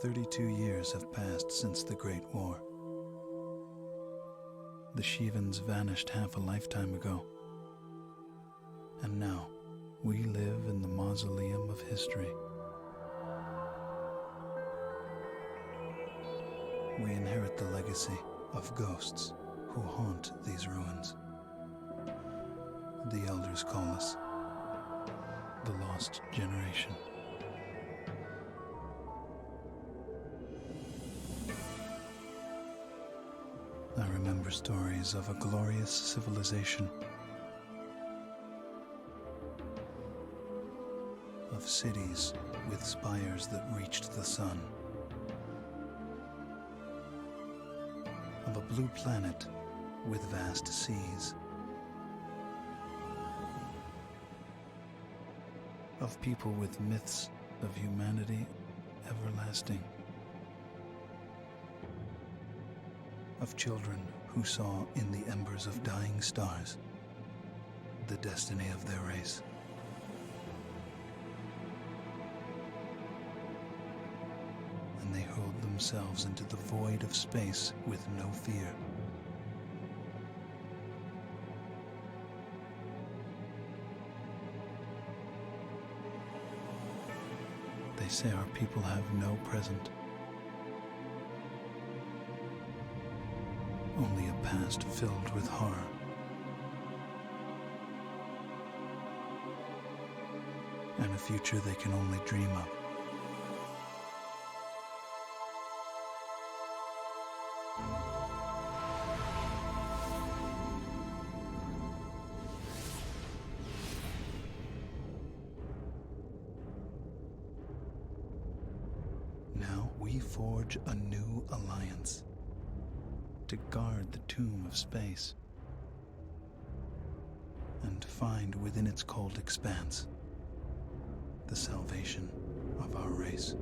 32 years have passed since the Great War. The Shivans vanished half a lifetime ago. And now, we live in the mausoleum of history. We inherit the legacy of ghosts who haunt these ruins. The elders call us the Lost Generation. I remember stories of a glorious civilization, of cities with spires that reached the sun, of a blue planet with vast seas, of people with myths of humanity everlasting, of children who saw in the embers of dying stars the destiny of their race. And they hurled themselves into the void of space with no fear. They say our people have no present, only a past filled with horror. And a future they can only dream of. Now we forge a new alliance to guard the tomb of space and find within its cold expanse the salvation of our race.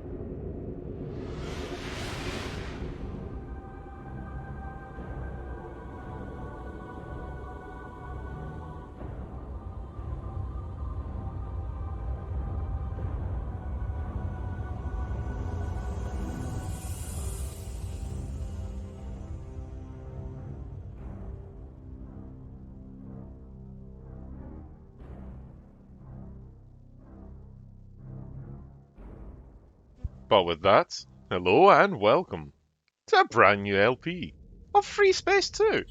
But with that, hello and welcome to a brand new LP of FreeSpace 2.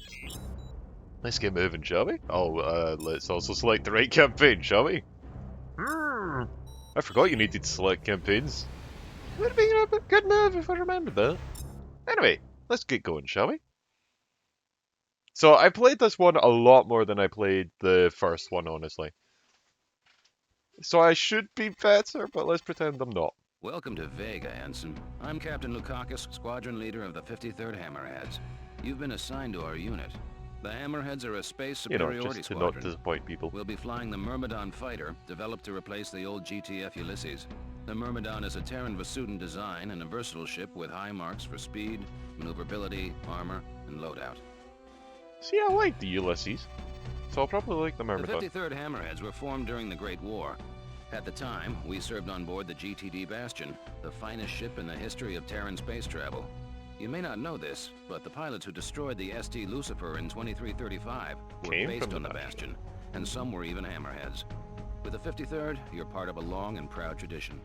Let's get moving, shall we? Let's also select the right campaign, shall we? I forgot you needed to select campaigns. Would have been a good move if I remembered that. Anyway, let's get going, shall we? So I played this one a lot more than I played the first one, honestly. So I should be better, but let's pretend I'm not. Welcome to Vega, Ensign. I'm Captain Lukakis, squadron leader of the 53rd Hammerheads. You've been assigned to our unit. The Hammerheads are a space superiority Just to squadron. not disappoint people. We'll be flying the Myrmidon fighter, developed to replace the old GTF Ulysses. The Myrmidon is a Terran Vasudin design and a versatile ship with high marks for speed, maneuverability, armor, and loadout. See, I like the Ulysses, so I'll probably like the Myrmidon. The 53rd Hammerheads were formed during the Great War. At the time, we served on board the GTD Bastion, the finest ship in the history of Terran space travel. You may not know this, but the pilots who destroyed the ST Lucifer in 2335 were based on the Bastion, and some were even Hammerheads. With the 53rd, you're part of a long and proud tradition.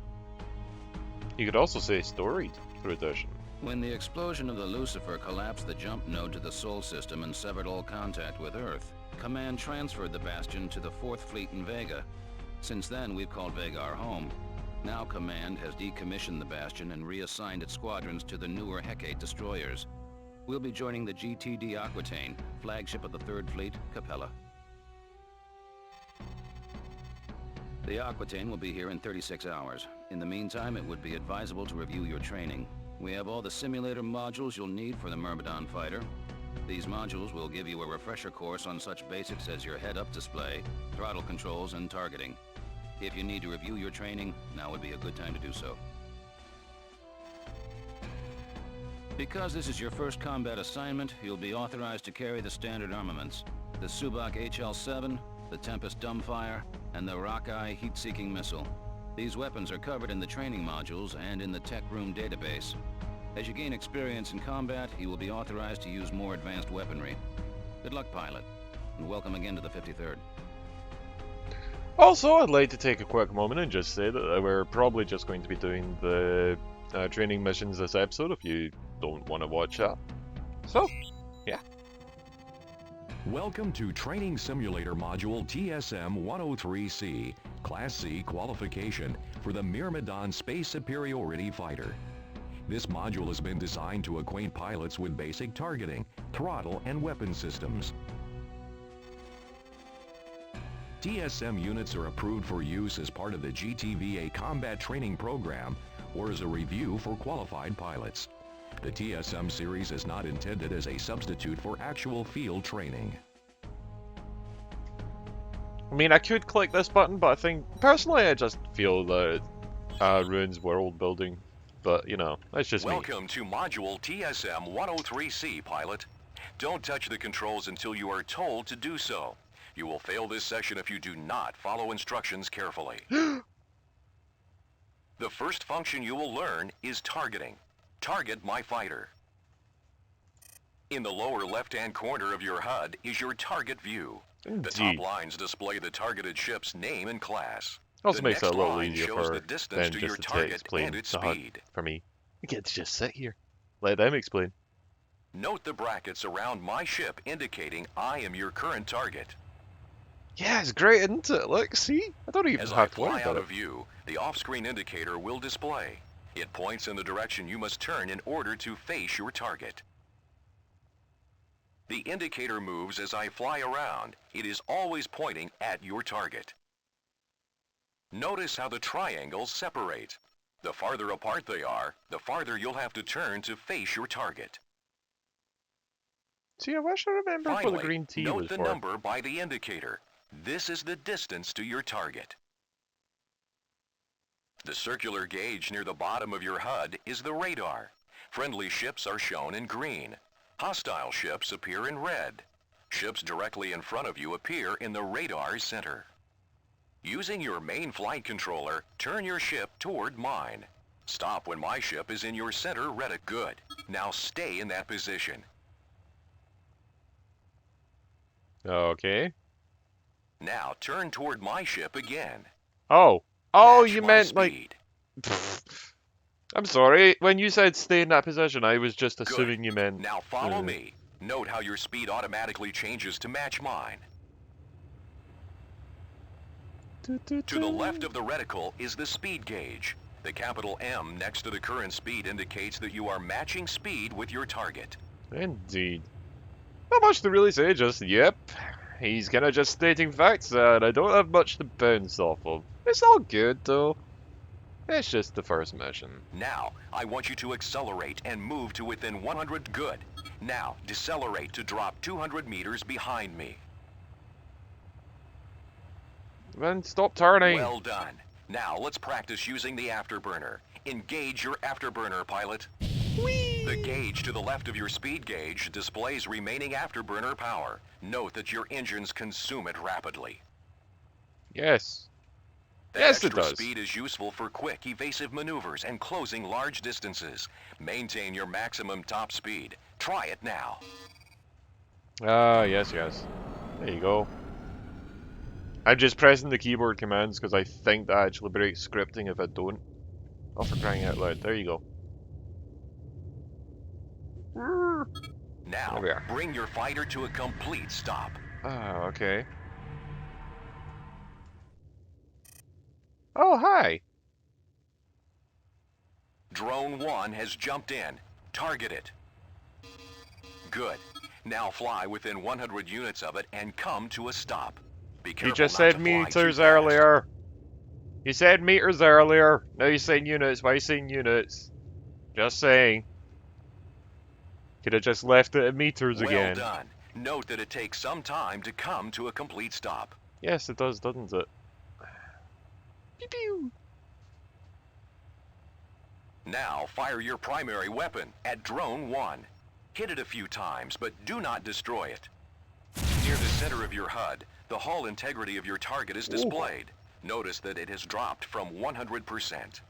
You could also say storied tradition. When the explosion of the Lucifer collapsed the jump node to the Sol system and severed all contact with Earth, Command transferred the Bastion to the 4th Fleet in Vega. Since then, we've called Vega our home. Now Command has decommissioned the Bastion and reassigned its squadrons to the newer Hecate destroyers. We'll be joining the GTD Aquitaine, flagship of the 3rd Fleet, Capella. The Aquitaine will be here in 36 hours. In the meantime, it would be advisable to review your training. We have all the simulator modules you'll need for the Myrmidon fighter. These modules will give you a refresher course on such basics as your head-up display, throttle controls, and targeting. If you need to review your training, now would be a good time to do so. Because this is your first combat assignment, you'll be authorized to carry the standard armaments. The Subak HL-7, the Tempest dumbfire, and the Rockeye heat-seeking missile. These weapons are covered in the training modules and in the tech room database. As you gain experience in combat, you will be authorized to use more advanced weaponry. Good luck, pilot, and welcome again to the 53rd. Also, I'd like to take a quick moment and just say that we're probably just going to be doing the training missions this episode if you don't want to watch that. So, yeah. Welcome to Training Simulator Module TSM-103C, Class C qualification for the Myrmidon Space Superiority Fighter. This module has been designed to acquaint pilots with basic targeting, throttle, and weapon systems. TSM units are approved for use as part of the GTVA combat training program or as a review for qualified pilots. The TSM series is not intended as a substitute for actual field training. I mean, I could click this button, but I think, personally, I just feel that it ruins world building. But, you know, that's just me. Welcome to Module TSM-103C, pilot. Don't touch the controls until you are told to do so. You will fail this session if you do not follow instructions carefully. The first function you will learn is targeting. Target my fighter. In the lower left-hand corner of your HUD is your target view. Indeed. The top lines display the targeted ship's name and class. Also The makes it a next little line easier shows for the distance them to just your to target explain and its the HUD speed. for me. I get to just sit here. Let them explain. Note the brackets around my ship indicating I am your current target. Yeah, it's great, isn't it? Look, see? I don't even As I have to worry fly about out it. of view, the off-screen indicator will display. It points in the direction you must turn in order to face your target. The indicator moves as I fly around. It is always pointing at your target. Notice how the triangles separate. The farther apart they are, the farther you'll have to turn to face your target. See, I wish I remembered what the Finally, green T note was the for. number by the indicator. This is the distance to your target. The circular gauge near the bottom of your HUD is the radar. Friendly ships are shown in green. Hostile ships appear in red. Ships directly in front of you appear in the radar center. Using your main flight controller, turn your ship toward mine. Stop when my ship is in your center retic. Good. Now stay in that position. Okay. Now turn toward my ship again. Oh. Oh, Match you my meant, like... speed. I'm sorry. When you said stay in that position, I was just assuming Good. you meant... Now follow me. Note how your speed automatically changes to match mine. To the left of the reticle is the speed gauge. The capital M next to the current speed indicates that you are matching speed with your target. Indeed. Not much to really say, just, yep. He's kind of just stating facts, and I don't have much to bounce off of. It's all good, though. It's just the first mission. Now, I want you to accelerate and move to within 100. Good. Now, decelerate to drop 200 meters behind me. Then stop turning. Well done. Now, let's practice using the afterburner. Engage your afterburner, pilot. Whee! The gauge to the left of your speed gauge displays remaining afterburner power. Note that your engines consume it rapidly. Yes. That Yes, it extra does. speed is useful for quick, evasive maneuvers and closing large distances. Maintain your maximum top speed. Try it now. Ah, yes, yes. There you go. I'm just pressing the keyboard commands because I think that actually breaks scripting if I don't. Oh, for crying out loud. There you go. Now, There we are. bring your fighter to a complete stop. Ah, okay. Oh, hi. Drone 1 has jumped in. Target it. Good. Now fly within 100 units of it and come to a stop. Be careful You just not said to fly too meters fast. earlier. You said meters earlier. Now you're saying units. Why are you saying units? Just saying. Could have just left it at meters Well again. done. Note that it takes some time to come to a complete stop. Yes, it does, doesn't it? Pew pew. Now fire your primary weapon at Drone 1. Hit it a few times, but do not destroy it. Near the center of your HUD, the hull integrity of your target is displayed. Notice that it has dropped from 100%.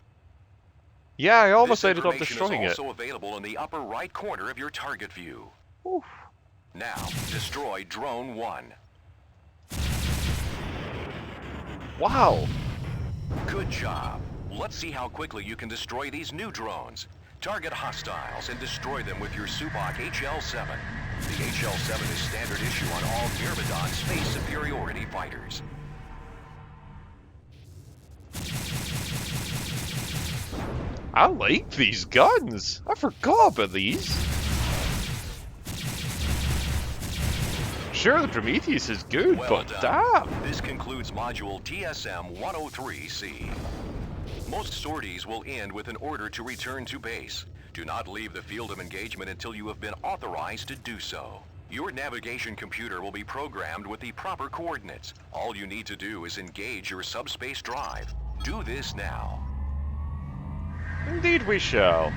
Yeah, I almost This ended up information destroying is it. also available in the upper right corner of your target view. Oof. Now, destroy Drone 1. Wow. Good job. Let's see how quickly you can destroy these new drones. Target hostiles and destroy them with your Subak HL-7. The HL-7 is standard issue on all Myrmidon space superiority fighters. I like these guns. I forgot about these. Sure, the Prometheus is good, Well but done. damn. This concludes module TSM-103C. Most sorties will end with an order to return to base. Do not leave the field of engagement until you have been authorized to do so. Your navigation computer will be programmed with the proper coordinates. All you need to do is engage your subspace drive. Do this now. Indeed we shall.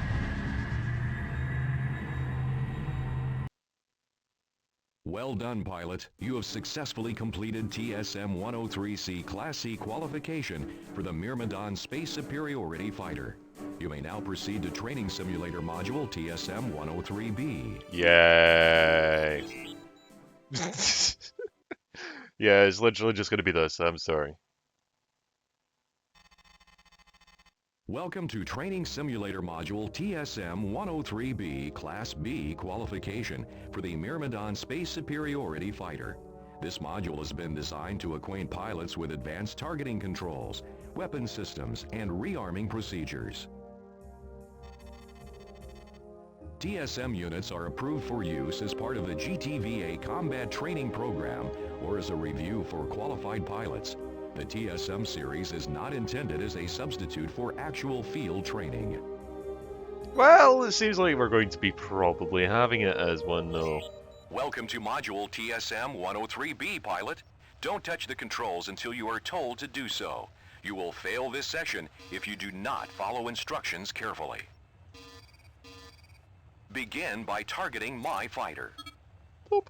Well done, pilot. You have successfully completed TSM-103C Class C qualification for the Myrmidon Space Superiority Fighter. You may now proceed to Training Simulator Module TSM-103B. Yay. Yeah, it's literally just gonna be this, I'm sorry. Welcome to Training Simulator Module TSM-103B Class B qualification for the Myrmidon Space Superiority Fighter. This module has been designed to acquaint pilots with advanced targeting controls, weapon systems, and rearming procedures. TSM units are approved for use as part of the GTVA Combat Training Program or as a review for qualified pilots. The TSM series is not intended as a substitute for actual field training. Well, it seems like we're going to be probably having it as one, though. Welcome to Module TSM-103B, pilot. Don't touch the controls until you are told to do so. You will fail this session if you do not follow instructions carefully. Begin by targeting my fighter. Boop.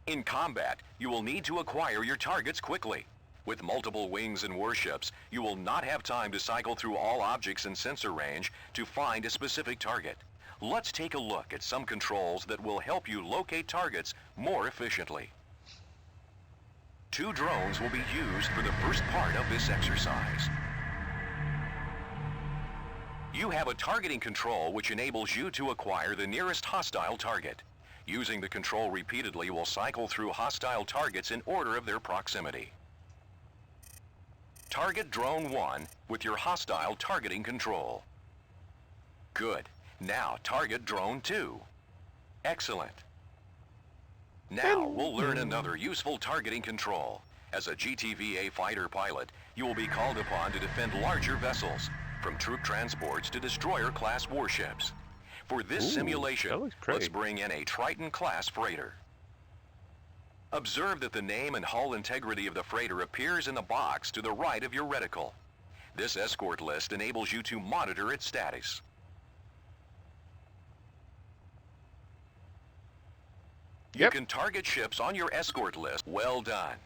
In combat, you will need to acquire your targets quickly. With multiple wings and warships, you will not have time to cycle through all objects in sensor range to find a specific target. Let's take a look at some controls that will help you locate targets more efficiently. 2 drones will be used for the first part of this exercise. You have a targeting control which enables you to acquire the nearest hostile target. Using the control repeatedly will cycle through hostile targets in order of their proximity. Target Drone 1 with your hostile targeting control. Good. Now target Drone 2. Excellent. Now we'll learn another useful targeting control. As a GTVA fighter pilot, you will be called upon to defend larger vessels, from troop transports to destroyer-class warships. For this simulation, let's bring in a Triton-class freighter. Observe that the name and hull integrity of the freighter appears in the box to the right of your reticle. This escort list enables you to monitor its status. You can target ships on your escort list. Well done.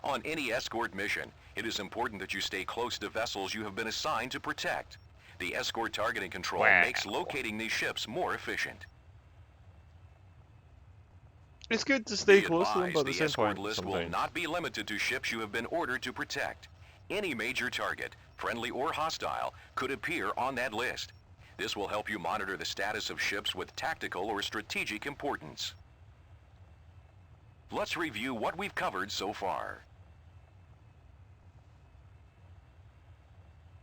On any escort mission, it is important that you stay close to vessels you have been assigned to protect. The escort targeting control makes locating these ships more efficient. It's good to stay Be close to them, but at the the same escort point, list will sometimes. not be limited to ships you have been ordered to protect. Any major target, friendly or hostile, could appear on that list. This will help you monitor the status of ships with tactical or strategic importance. Let's review what we've covered so far.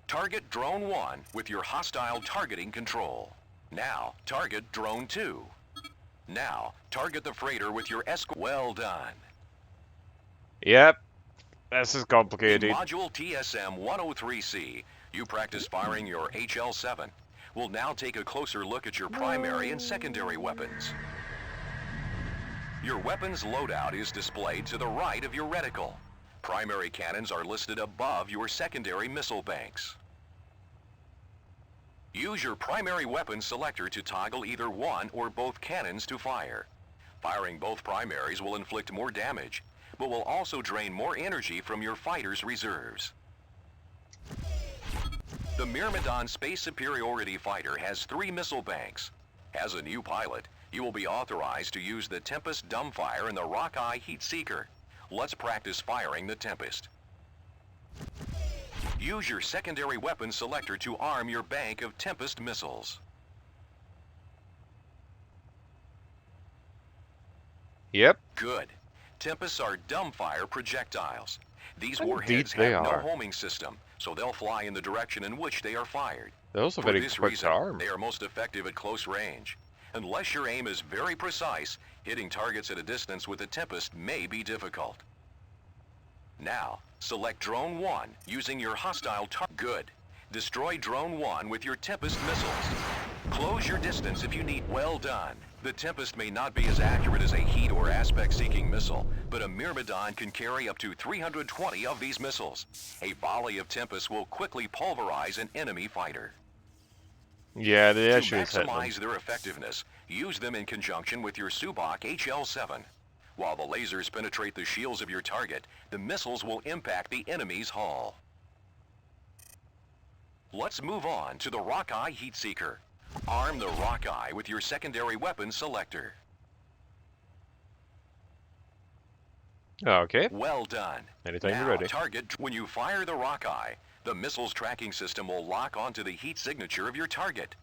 Target Drone 1 with your hostile targeting control. Now, target Drone 2. Now, target the freighter with your escort. Well done. Yep. This is In complicated. Module TSM-103C, you practice firing your HL-7. We'll now take a closer look at your primary and secondary weapons. Your weapons loadout is displayed to the right of your reticle. Primary cannons are listed above your secondary missile banks. Use your primary weapon selector to toggle either one or both cannons to fire. Firing both primaries will inflict more damage, but will also drain more energy from your fighter's reserves. The Myrmidon Space Superiority Fighter has 3 missile banks. As a new pilot, you will be authorized to use the Tempest dumbfire and the Rockeye heat seeker. Let's practice firing the Tempest. Use your secondary weapon selector to arm your bank of Tempest missiles. Yep. Good. Tempests are dumbfire projectiles. These Indeed warheads they have no are. homing system, so they'll fly in the direction in which they are fired. They're also For very this quick reason, to arm. they are most effective at close range. Unless your aim is very precise, hitting targets at a distance with a Tempest may be difficult. Now, select Drone 1 using your hostile target. Good. Destroy Drone 1 with your Tempest missiles. Close your distance if you need. Well done. The Tempest may not be as accurate as a heat or aspect-seeking missile, but a Myrmidon can carry up to 320 of these missiles. A volley of Tempest will quickly pulverize an enemy fighter. Yeah, the To issue is hitting them. maximize their effectiveness, use them in conjunction with your Subak HL-7. While the lasers penetrate the shields of your target, the missiles will impact the enemy's hull. Let's move on to the Rockeye heat seeker. Arm the Rockeye with your secondary weapon selector. Okay. Well done. Anytime now, you're ready. Target. When you fire the Rockeye, the missile's tracking system will lock onto the heat signature of your target.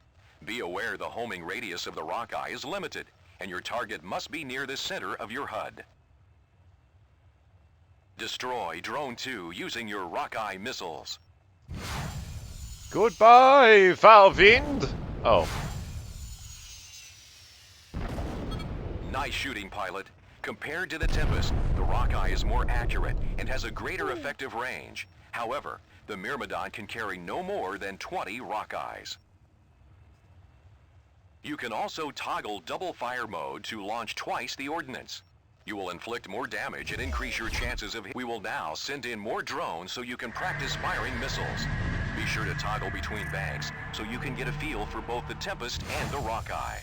Be aware the homing radius of the Rockeye is limited, and your target must be near the center of your HUD. Destroy Drone 2 using your Rockeye missiles. Goodbye, foul fiend! Oh. Nice shooting, pilot. Compared to the Tempest, the Rockeye is more accurate and has a greater effective range. However, the Myrmidon can carry no more than 20 Rockeyes. You can also toggle double fire mode to launch twice the ordnance. You will inflict more damage and increase your chances of hit. We will now send in more drones so you can practice firing missiles. Be sure to toggle between banks so you can get a feel for both the Tempest and the Rockeye.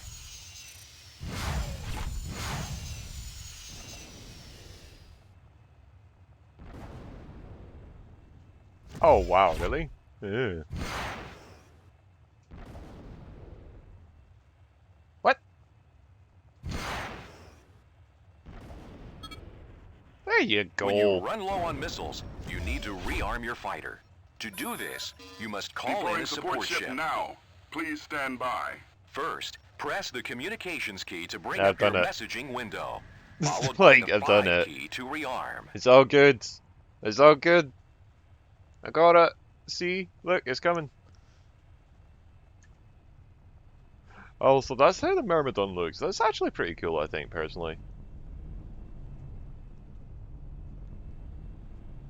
Oh, wow, really? Ew. What? There you go. When you run low on missiles, you need to rearm your fighter. To do this, you must call in Deploying a support ship. now. Please stand by. First, press the communications key to bring I've up your done it. messaging window. Followed Like, by the I've done bind it. key to rearm. It's all good. It's all good. I got it. See? Look, it's coming. Oh, so that's how the Myrmidon looks. That's actually pretty cool, I think, personally.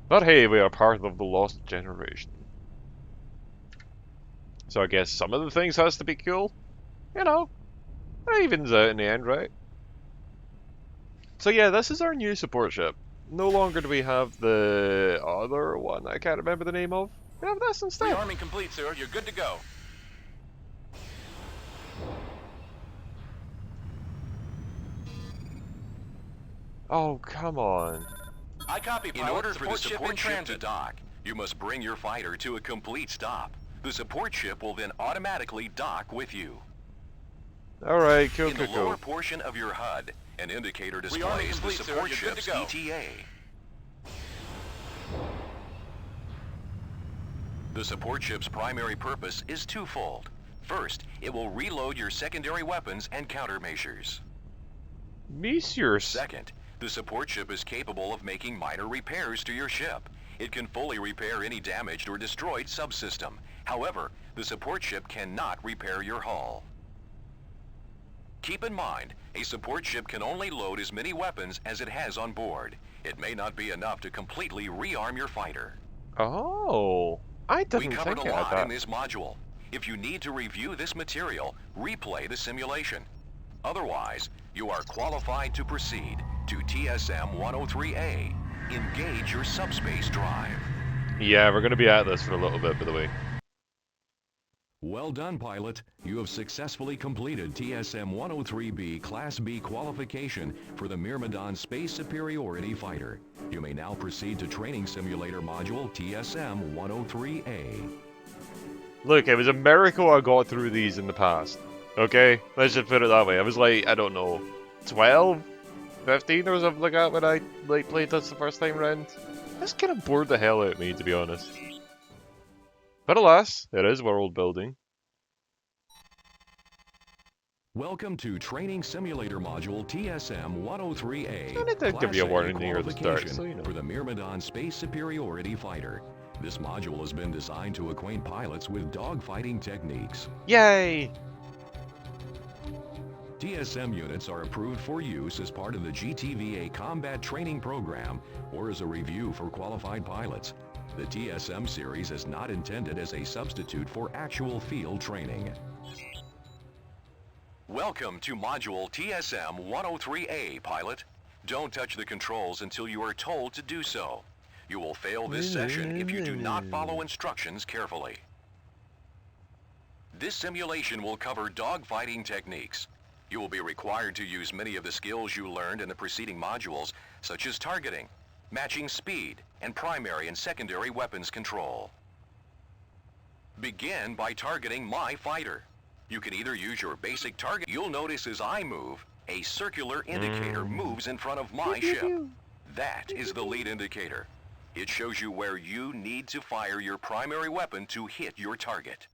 But hey, we are part of the lost generation. So I guess some of the things has to be cool. You know, it evens out in the end, right? So yeah, this is our new support ship. No longer do we have the other one I can't remember the name of. We have this instead. Rearming complete, sir. You're good to go. Oh, come on. I copy, pilot. In order for the support ship to dock, you must bring your fighter to a complete stop. The support ship will then automatically dock with you. Alright, cool, In cool, the lower cool. portion of your HUD, an indicator Rearming displays the complete, sir. support You're good to ship's go. ETA. The support ship's primary purpose is twofold. First, it will reload your secondary weapons and countermeasures. Meteors. Second, the support ship is capable of making minor repairs to your ship. It can fully repair any damaged or destroyed subsystem. However, the support ship cannot repair your hull. Keep in mind, a support ship can only load as many weapons as it has on board. It may not be enough to completely rearm your fighter. Oh, I We didn't covered think a I had lot in that. this module. If you need to review this material, replay the simulation. Otherwise, you are qualified to proceed to TSM 103A. Engage your subspace drive. Yeah, we're gonna be at this for a little bit, by the way. Well done, pilot. You have successfully completed TSM 103B Class B qualification for the Myrmidon Space Superiority Fighter. You may now proceed to Training Simulator Module TSM 103A. Look, it was a miracle I got through these in the past. Okay? Let's just put it that way. I was like, I don't know, 12? 15 or something like that when I like played this the first time around. This kind of bored the hell out of me, to be honest. But alas, it is world building. Welcome to Training Simulator Module TSM-103A. And it did give you a Class A warning near the start, qualification so you know. for the Myrmidon Space Superiority Fighter. This module has been designed to acquaint pilots with dogfighting techniques. Yay! TSM units are approved for use as part of the GTVA combat training program or as a review for qualified pilots. The TSM series is not intended as a substitute for actual field training. Welcome to Module TSM-103A, pilot. Don't touch the controls until you are told to do so. You will fail this session if you do not follow instructions carefully. This simulation will cover dogfighting techniques. You will be required to use many of the skills you learned in the preceding modules, such as targeting, matching speed, and primary and secondary weapons control. Begin by targeting my fighter. You can either use your basic target. You'll notice as I move, a circular indicator moves in front of my ship. That is the lead indicator. It shows you where you need to fire your primary weapon to hit your target.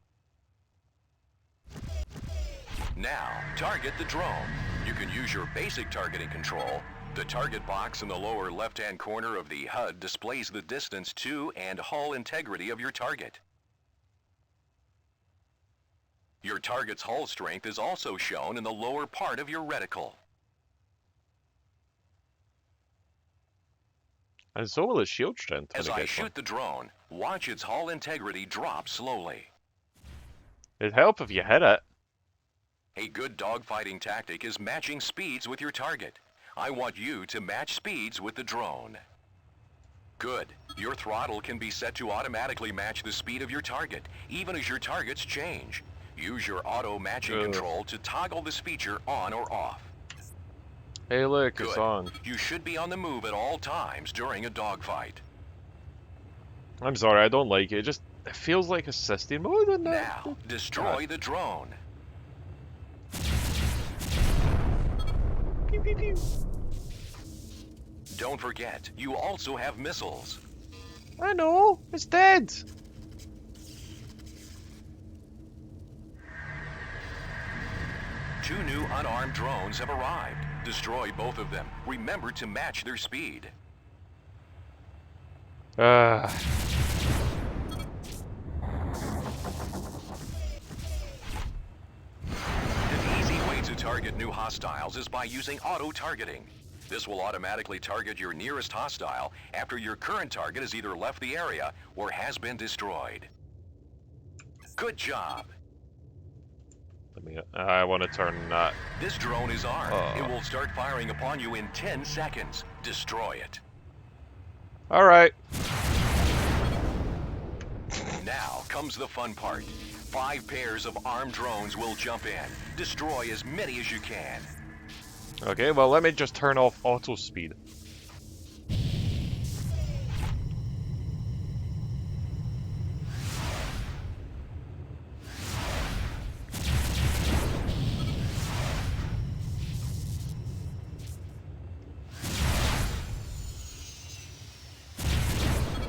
Now, target the drone. You can use your basic targeting control. The target box in the lower left-hand corner of the HUD displays the distance to and hull integrity of your target. Your target's hull strength is also shown in the lower part of your reticle. And so will its shield strength. As I shoot the drone, watch its hull integrity drop slowly. It'd help if you hit it. A good dogfighting tactic is matching speeds with your target. I want you to match speeds with the drone. Good. Your throttle can be set to automatically match the speed of your target, even as your targets change. Use your auto matching control to toggle this feature on or off. Hey look, Good. it's on. You should be on the move at all times during a dogfight. I'm sorry, I don't like it. It feels like assisting mode in that. Now, destroy the drone. Pew, pew, pew. Don't forget, you also have missiles. I know, it's dead. Two new unarmed drones have arrived. Destroy both of them. Remember to match their speed. Ah. An easy way to target new hostiles is by using auto-targeting. This will automatically target your nearest hostile after your current target has either left the area or has been destroyed. Good job. I want to turn that. This drone is armed. It will start firing upon you in 10 seconds. Destroy it. Alright. Now comes the fun part. 5 pairs of armed drones will jump in. Destroy as many as you can. Okay, well let me just turn off auto speed.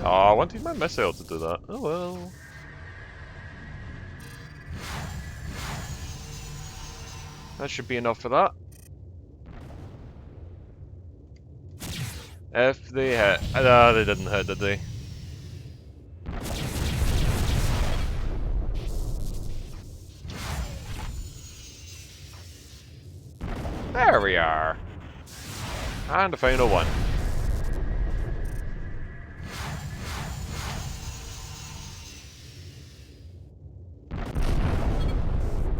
Oh, I wanted my missile to do that. Oh well. That should be enough for that. If they hit. Ah, they didn't hit, did they? There we are. And the final one.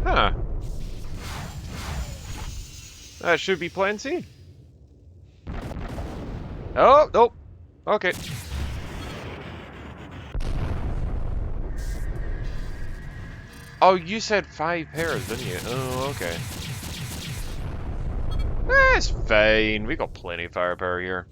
Huh. That should be plenty. Oh, nope. Okay. Oh, you said 5 pairs, didn't you? Oh, okay. That's fine. We got plenty of firepower here.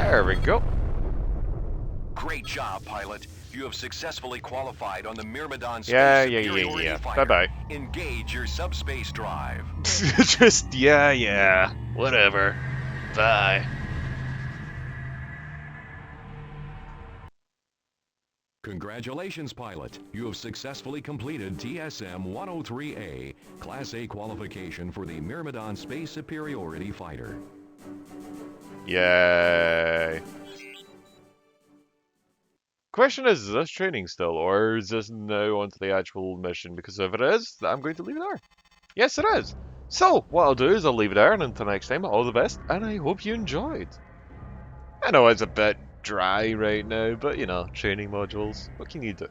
There we go. Great job, pilot. You have successfully qualified on the Myrmidon Space Yeah. Superiority Fighter. Bye-bye. Engage your subspace drive. Just, yeah. Whatever. Bye. Congratulations, pilot. You have successfully completed TSM-103A, Class A qualification for the Myrmidon Space Superiority Fighter. Yay. Question is this training still, or is this now onto the actual mission? Because if it is, I'm going to leave it there. Yes, it is. So, what I'll do is I'll leave it there, and until next time, all the best, and I hope you enjoyed. I know it's a bit dry right now, but you know, training modules, what can you do?